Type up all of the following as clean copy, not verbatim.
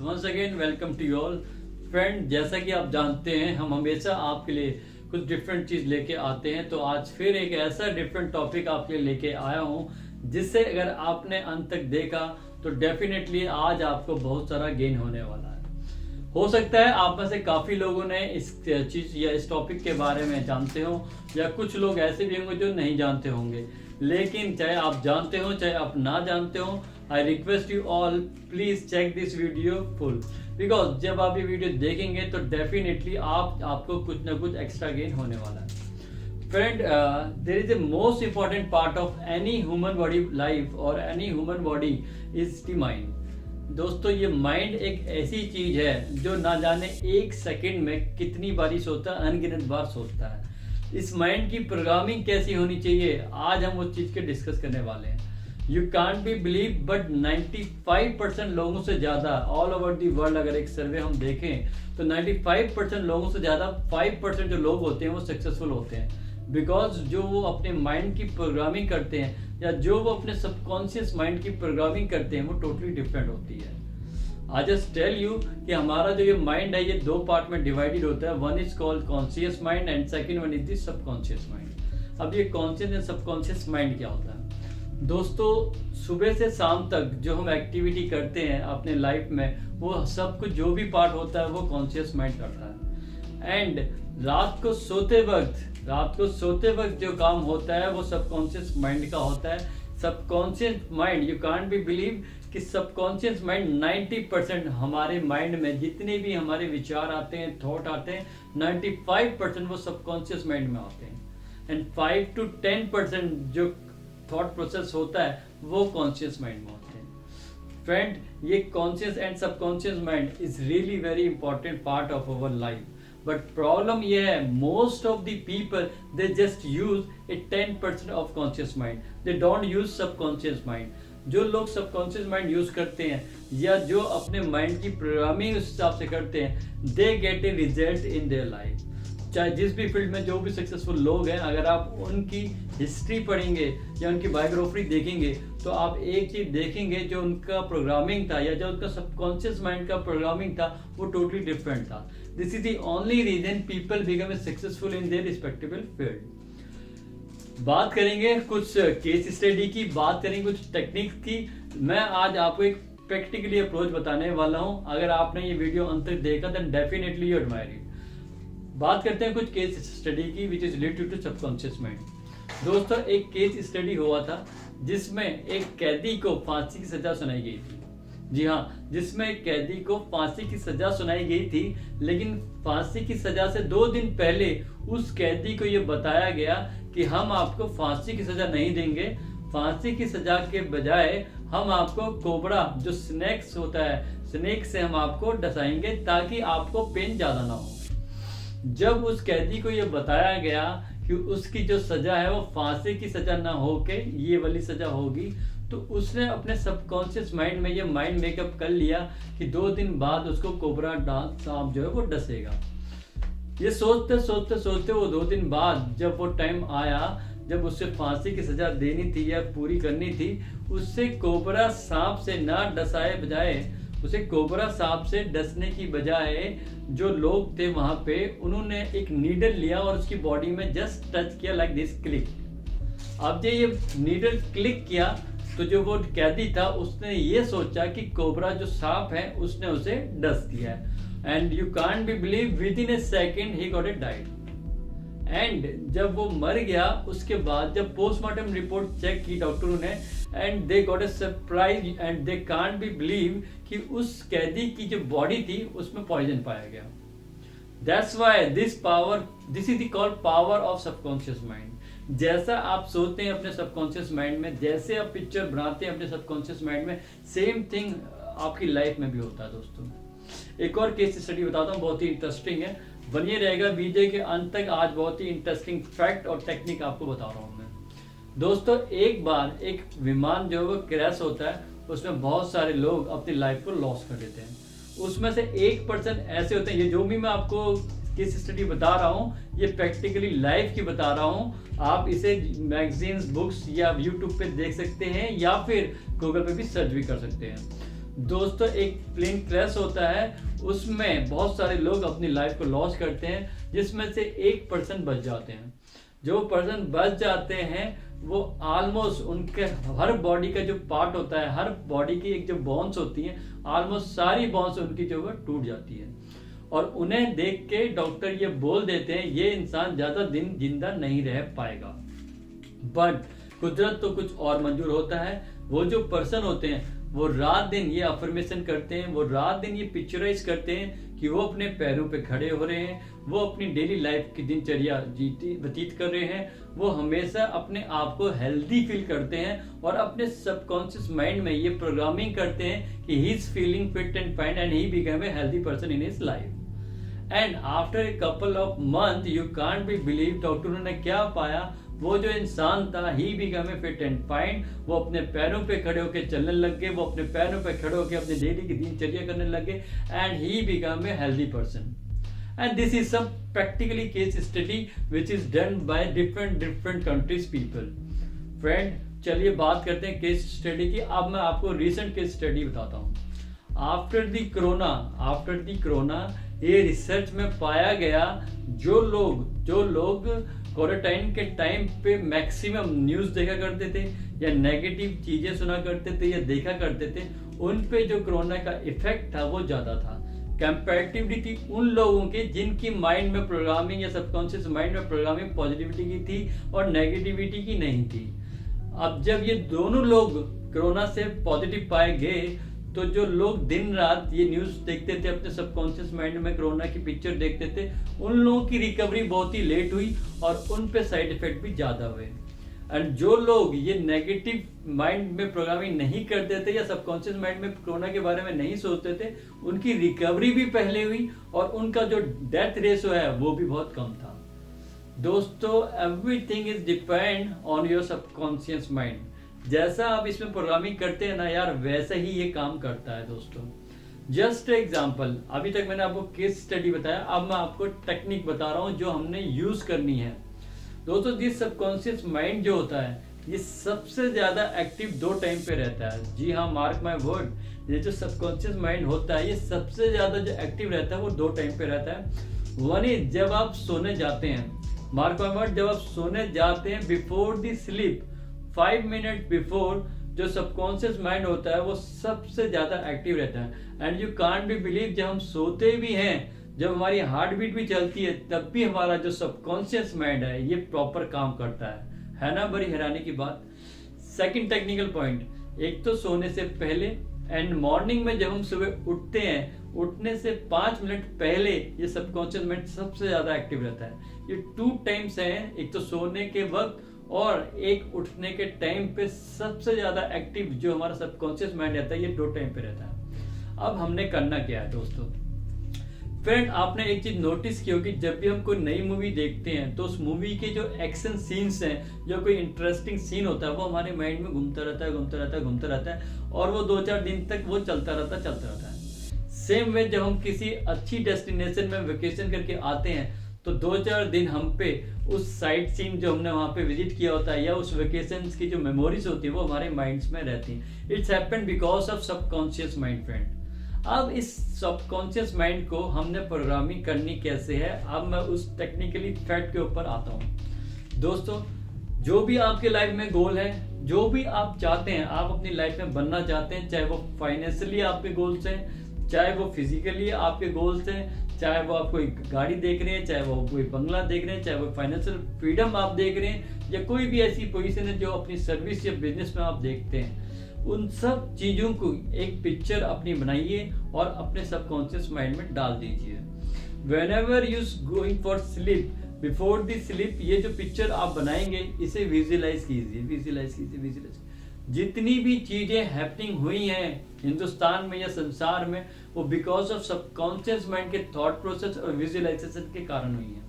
Once again welcome to you all friend. जैसा कि आप जानते हैं हम हमेशा आपके लिए कुछ डिफरेंट चीज़ लेके आते हैं, तो आज फिर एक ऐसा डिफरेंट टॉपिक आपके लिए लेके आया हूँ जिससे अगर आपने अंत तक देखा तो डेफिनेटली आज आपको बहुत सारा गेन होने वाला है। हो सकता है आप में से काफ़ी लोगों ने इस चीज़ या इस टॉपिक के बारे में जानते हो, या कुछ लोग ऐसे भी होंगे जो नहीं जानते होंगे। लेकिन चाहे आप जानते हो चाहे आप ना जानते हो, I request you all please check this video full, because जब आप ये वीडियो देखेंगे तो डेफिनेटली आपको कुछ ना कुछ एक्स्ट्रा गेन होने वाला है। Friend, there is a most important part of any human body life और any human body is the mind. दोस्तों, ये माइंड एक ऐसी चीज है जो ना जाने एक सेकंड में कितनी बारी सोचता है, अनगिनत बार सोचता है। इस माइंड की प्रोग्रामिंग कैसी होनी चाहिए, आज हम उस चीज के डिस्कस करने वाले हैं। You can't be believe but 95% लोगों से ज्यादा ऑल ओवर दी वर्ल्ड, अगर एक सर्वे हम देखें तो 95% लोगों से ज्यादा 5% जो लोग होते हैं वो सक्सेसफुल होते हैं। बिकॉज जो वो अपने माइंड की प्रोग्रामिंग करते हैं या जो वो अपने सबकॉन्शियस माइंड की प्रोग्रामिंग करते हैं वो टोटली डिफरेंट होती है। आई जस्ट टेल यू कि हमारा जो ये माइंड है ये दो पार्ट में डिवाइडेड होता है। One is called conscious mind and second one is the subconscious mind. अब ये कॉन्शियस एंड सबकॉन्शियस माइंड क्या होता है? दोस्तों, सुबह से शाम तक जो हम एक्टिविटी करते हैं अपने लाइफ में, वो सब कुछ जो भी पार्ट होता है वो कॉन्शियस माइंड करता है। एंड रात को सोते वक्त जो काम होता है वो सबकॉन्शियस माइंड का होता है। Subconscious mind, you can't be believe कि सबकॉन्शियस माइंड 90% हमारे माइंड में जितने भी हमारे विचार आते हैं, थॉट आते हैं, 95% वो सबकॉन्शियस माइंड में आते हैं। एंड 5 to 10% जो थॉट प्रोसेस होता है वो कॉन्शियस माइंड में होते हैं। फ्रेंड, ये conscious and subconscious mind is really very important part of our life. But problem ये है, most of the people they just use A 10% of conscious mind, they don't use subconscious mind. जो लोग subconscious mind use करते हैं या जो अपने mind की प्रोग्रामिंग उस हिसाब से करते हैं, they get a result in their life. चाहे जिस भी फील्ड में जो भी सक्सेसफुल लोग हैं, अगर आप उनकी हिस्ट्री पढ़ेंगे या उनकी बायोग्राफी देखेंगे तो आप एक चीज देखेंगे, जो उनका प्रोग्रामिंग था या जो उनका सबकॉन्शियस माइंड का प्रोग्रामिंग था वो टोटली डिफरेंट था। This is the only reason people become a successful in their respective field. बात करेंगे कुछ केस स्टडी की, बात करेंगे कुछ टेक्निक्स की। मैं आज आपको एक प्रैक्टिकली अप्रोच बताने वाला हूं। अगर आपने ये वीडियो अंत तक देखा then definitely you admire it. बात करते हैं कुछ केस स्टडी की which is related to subconscious mind. दोस्तों, एक केस स्टडी हुआ था जिसमें एक कैदी को फांसी की सजा सुनाई गई थी। जी हाँ, जिसमें एक कैदी को फांसी की सजा सुनाई गई थी, लेकिन फांसी की सजा से 2 दिन पहले उस कैदी को यह बताया गया कि हम आपको फांसी की सजा नहीं देंगे, फांसी की सजा के बजाय हम आपको कोबरा जो स्नेक्स होता है, स्नेक से हम आपको डसाएंगे ताकि आपको पेन ज्यादा ना हो। जब उस कैदी को यह बताया गया कि उसकी जो सजा है वो फांसी की सजा ना होके ये वाली सजा होगी, तो उसने अपने सबकॉन्शियस माइंड में ये माइंड मेकअप कर लिया कि 2 दिन बाद उसको कोबरा सांप जो है वो डसेगा। ये सोचते वो 2 दिन बाद जब वो टाइम आया, जब उससे फांसी की सजा देनी थी या पूरी करनी थी, उससे कोबरा सांप से ना डसाए बजाय उसे कोबरा सांप से डसने की बजाय जो लोग थे वहां पे, उन्होंने एक नीडल लिया और उसकी बॉडी में जस्ट टच किया, लाइक दिस, क्लिक। अब जब ये नीडल क्लिक किया तो जो वो कैदी था उसने ये सोचा कि कोबरा जो सांप है उसने उसे डस दिया है। And you can't be believe, with in A second he got it died. And जब वो मर गया उसके बाद जब पोस्टमार्टम रिपोर्ट चेक की डॉक्टरों ने, and they got a surprise and they can't be believe कि उस कैदी की जो बॉडी थी उसमें पॉइजन पाया गया। That's why this is called power of subconscious mind. जैसा आप सोचते हैं अपने सबकॉन्शियस माइंड में, जैसे आप पिक्चर बनाते हैं अपने सबकॉन्शियस माइंड में, सेम थिंग आपकी लाइफ में भी होता है। दोस्तों, एक और केस स्टडी बताता हूँ, बहुत ही इंटरेस्टिंग है, बनिए रहेगा वीडियो के अंत तक। आज बहुत ही इंटरेस्टिंग फैक्ट और टेक्निक आपको बता रहा हूँ मैं। दोस्तों, एक बार एक विमान जो है वो क्रैश होता है, उसमें बहुत सारे लोग अपनी लाइफ को लॉस कर देते हैं। उसमें से 1% ऐसे होते हैं, ये जो भी मैं आपको केस स्टडी बता रहा हूँ ये प्रैक्टिकली लाइफ की बता रहा हूँ। आप इसे मैगजीन्स, बुक्स या यूट्यूब पे देख सकते हैं या फिर गूगल पे भी सर्च भी कर सकते हैं। दोस्तों एक प्लेन क्रैश होता है, उसमें बहुत सारे लोग अपनी लाइफ को लॉस करते हैं, जिसमें से 1% बच जाते हैं। जो पर्सन बच जाते हैं वो ऑलमोस्ट उनके हर बॉडी का जो पार्ट होता है, हर बॉडी की एक जो बोन्स होती है, ऑलमोस्ट सारी बोन्स उनकी जो है टूट जाती है। और उन्हें देख के डॉक्टर ये बोल देते हैं ये इंसान ज्यादा दिन जिंदा नहीं रह पाएगा। बट कुदरत तो कुछ और मंजूर होता है। वो जो पर्सन होते हैं वो रात दिन ये अफर्मेशन करते हैं, वो रात दिन ये पिक्चराइज करते हैं कि वो अपने पैरों पे खड़े हो रहे हैं, वो अपनी डेली लाइफ की दिनचर्या व्यतीत कर रहे हैं, वो हमेशा अपने आप को हेल्दी फील करते हैं और अपने सबकॉन्शियस माइंड में ये प्रोग्रामिंग करते हैं कि he is feeling fit and fine and he become a healthy person in his life. And after a couple of month you can't be believe डॉक्टरों ने क्या पाया, वो जो इंसान था he become a fit and fine, वो अपने पैरों पे खड़े होकर चलने लग गए, वो अपने पैरों पे खड़े होकर अपने डेली की दिनचर्या करने लगे and he become a healthy person. And this is some practically case study which is done by different countries people. Friend, चलिए बात करते हैं केस स्टडी की। अब मैं आपको रीसेंट केस स्टडी बताता हूँ। आफ्टर द कोरोना ये रिसर्च में पाया गया, जो लोग क्वारंटाइन के टाइम पे मैक्सिमम न्यूज देखा करते थे या नेगेटिव चीजें सुना करते थे या देखा करते थे, उन पे जो कोरोना का इफेक्ट था वो ज्यादा था कंपैरेटिवली उन लोगों के जिनकी माइंड में प्रोग्रामिंग या सबकॉन्शियस माइंड में प्रोग्रामिंग पॉजिटिविटी की थी और नेगेटिविटी की नहीं थी। अब जब ये दोनों लोग कोरोना से पॉजिटिव पाए गए, तो जो लोग दिन रात ये न्यूज देखते थे, अपने सबकॉन्शियस माइंड में कोरोना की पिक्चर देखते थे, उन लोगों की रिकवरी बहुत ही लेट हुई और उन पे साइड इफेक्ट भी ज्यादा हुए। एंड जो लोग ये नेगेटिव माइंड में प्रोग्रामिंग नहीं करते थे या सबकॉन्शियस माइंड में कोरोना के बारे में नहीं सोचते थे, उनकी रिकवरी भी पहले हुई और उनका जो डेथ रेशो है वो भी बहुत कम था। दोस्तों, everything is depend on your subconscious mind. जैसा आप इसमें प्रोग्रामिंग करते हैं ना यार, वैसा ही ये काम करता है। दोस्तों जस्ट एग्जाम्पल, अभी तक मैंने आपको केस स्टडी बताया, अब मैं आपको टेक्निक बता रहा हूँ जो हमने यूज करनी है। दोस्तों जिस सबकॉन्शियस माइंड जो होता है ये सबसे ज्यादा एक्टिव 2 टाइम पे रहता है। जी हाँ, मार्क माय वर्ड, ये जो सबकॉन्शियस माइंड होता है ये सबसे ज्यादा जो एक्टिव रहता है वो 2 टाइम पे रहता है। वन इज जब आप सोने जाते हैं, मार्क माय वर्ड, जब आप सोने जाते हैं before the sleep, 5 minute before जो सबकॉन्शियस माइंड होता है वो सबसे ज्यादा एक्टिव रहता है। And you can't be believe, जब हम सोते भी हैं, जब हमारी हार्ट बीट भी चलती है, तब भी हमारा जो सबकॉन्शियस माइंड है ये प्रॉपर काम करता है ना? बड़ी हैरानी की बात। सेकंड टेक्निकल पॉइंट, एक तो सोने से पहले एंड मॉर्निंग में जब हम सुबह उठते हैं, उठने से 5 मिनट पहले ये सबकॉन्शियस माइंड सबसे ज्यादा एक्टिव रहता है। ये 2 टाइम्स हैं, एक तो सोने के वक्त और एक उठने के टाइम पे सबसे ज्यादा एक्टिव जो हमारा सबकॉन्शियस माइंड रहता है ये 2 टाइम पे रहता है। अब हमने करना क्या है दोस्तों? फ्रेंड, आपने एक चीज नोटिस की होगी, जब भी हम कोई नई मूवी देखते हैं तो उस मूवी के जो एक्शन सीन्स हैं, जो कोई इंटरेस्टिंग सीन होता है, वो हमारे माइंड में घूमता रहता है और वो 2-4 दिन तक वो चलता रहता है। सेम वे जब हम किसी अच्छी डेस्टिनेशन में वेकेशन करके आते हैं तो 2-4 दिन हम पे उस साइट सीन जो हमने वहां पे विजिट किया होता है या उस वेकेशन की जो मेमोरीज होती है वो हमारे माइंड्स में रहती हैं। It's happened because of subconscious mind. Friend, अब इस सबकॉन्शियस माइंड को हमने प्रोग्रामिंग करनी कैसे है, अब मैं उस टेक्निकली फैक्ट के ऊपर आता हूँ। दोस्तों, जो भी आपके लाइफ में गोल है, जो भी आप चाहते हैं, आप अपनी लाइफ में बनना चाहते हैं, चाहे वो फाइनेंशियली आपके गोल्स हैं, चाहे वो फिजिकली आपके गोल्स हैं, चाहे वो आप कोई गाड़ी देख रहे हैं, चाहे वो कोई बंगला देख रहे हैं, चाहे वो फाइनेंशियल फ्रीडम आप देख रहे हैं, या कोई भी ऐसी पोजीशन है जो अपनी सर्विस या बिजनेस में आप देखते हैं, उन सब चीजों को एक पिक्चर अपनी बनाइए और अपने सबकॉन्शियस माइंड में डाल दीजिए। Whenever you going for sleep, before the sleep, ये जो पिक्चर आप बनाएंगे इसे विजुअलाइज कीजिए। जितनी भी चीजें हैपनिंग हुई हैं हिंदुस्तान में या संसार में, वो बिकॉज ऑफ सबकॉन्शियस माइंड के थॉट प्रोसेस और विजुअलाइजेशन के कारण हुई है।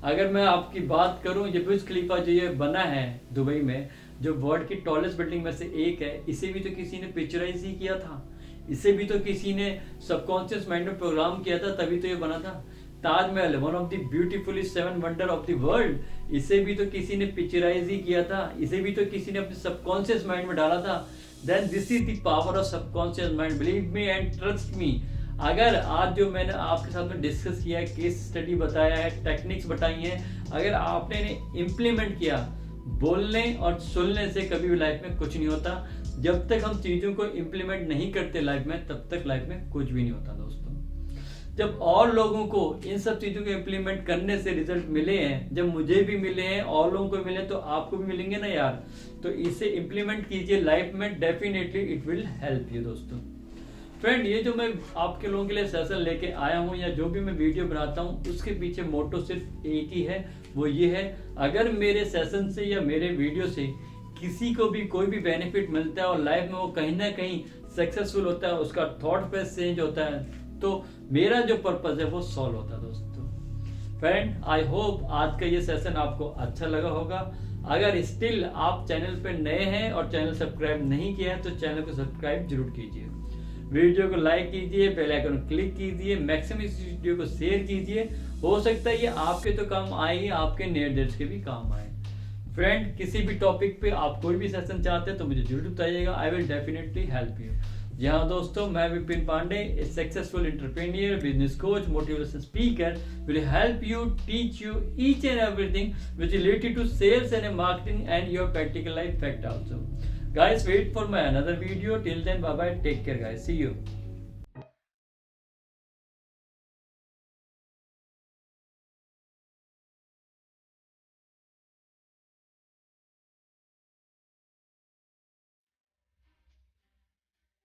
अगर मैं आपकी बात करूं, ये बुर्ज खलीफा जो ये बना है दुबई में, जो वर्ल्ड की टॉलेस्ट बिल्डिंग में से एक है, इसे भी तो किसी ने पिक्चराइज ही किया था, इसे भी तो किसी ने सबकॉन्शियस माइंड में प्रोग्राम किया था, तभी तो ये बना था। Taj Mahal, one of the beautiful 7 wonder of the world, इसे भी तो किसी ने पिक्चराइज ही किया था, इसे भी तो किसी ने अपने सबकॉन्शियस माइंड में डाला था। Then this is the power of subconscious mind, believe me and trust me. अगर आज जो मैंने आपके साथ में डिस्कस किया है, केस स्टडी बताया है, टेक्निक्स बताई हैं, अगर आपने इन्हें इम्प्लीमेंट किया, बोलने और सुनने से कभी भी लाइफ में कुछ नहीं होता। जब तक हम चीजों को इम्प्लीमेंट नहीं करते लाइफ में, तब तक लाइफ में कुछ भी नहीं होता दोस्तों। जब और लोगों को इन सब चीजों को इम्प्लीमेंट करने से रिजल्ट मिले हैं, जब मुझे भी मिले हैं, और लोगों को मिले, तो आपको भी मिलेंगे ना यार। तो इसे इम्प्लीमेंट कीजिए लाइफ में, definitely it will help you दोस्तों। फ्रेंड, ये जो मैं आपके लोगों के लिए सेशन लेके आया हूँ, या जो भी मैं वीडियो बनाता हूँ, उसके पीछे मोटो सिर्फ एक ही है, वो ये है, अगर मेरे सेशन से या मेरे वीडियो से किसी को भी कोई भी बेनिफिट मिलता है और लाइफ में वो कहीं ना कहीं सक्सेसफुल होता है, उसका थॉट प्रोसेस चेंज होता है, तो मेरा जो पर्पज है वो सॉल्व होता है दोस्तों। फ्रेंड, आई होप आज का ये सेशन आपको अच्छा लगा होगा। अगर स्टिल आप चैनल पे नए हैं और चैनल सब्सक्राइब नहीं किया है, तो चैनल को सब्सक्राइब जरूर कीजिए, वीडियो को लाइक कीजिए, बेल आइकन क्लिक कीजिए, मैक्सिमम इस वीडियो को शेयर कीजिए। हो सकता है ये आपके तो काम आए ही, आपके नियर्स के भी काम आए। फ्रेंड, किसी भी टॉपिक पे आप कोई भी सेशन चाहते हैं तो मुझे जरूर बताइएगा, I will definitely help you. जी हाँ दोस्तों, मैं Vipin Pandey, a successful entrepreneur, business coach, motivation speaker, will help you, teach you each and everything which is related to sales and marketing and your practical life fact also. Guys, wait for my another video. Till then, bye bye, take care guys, see you.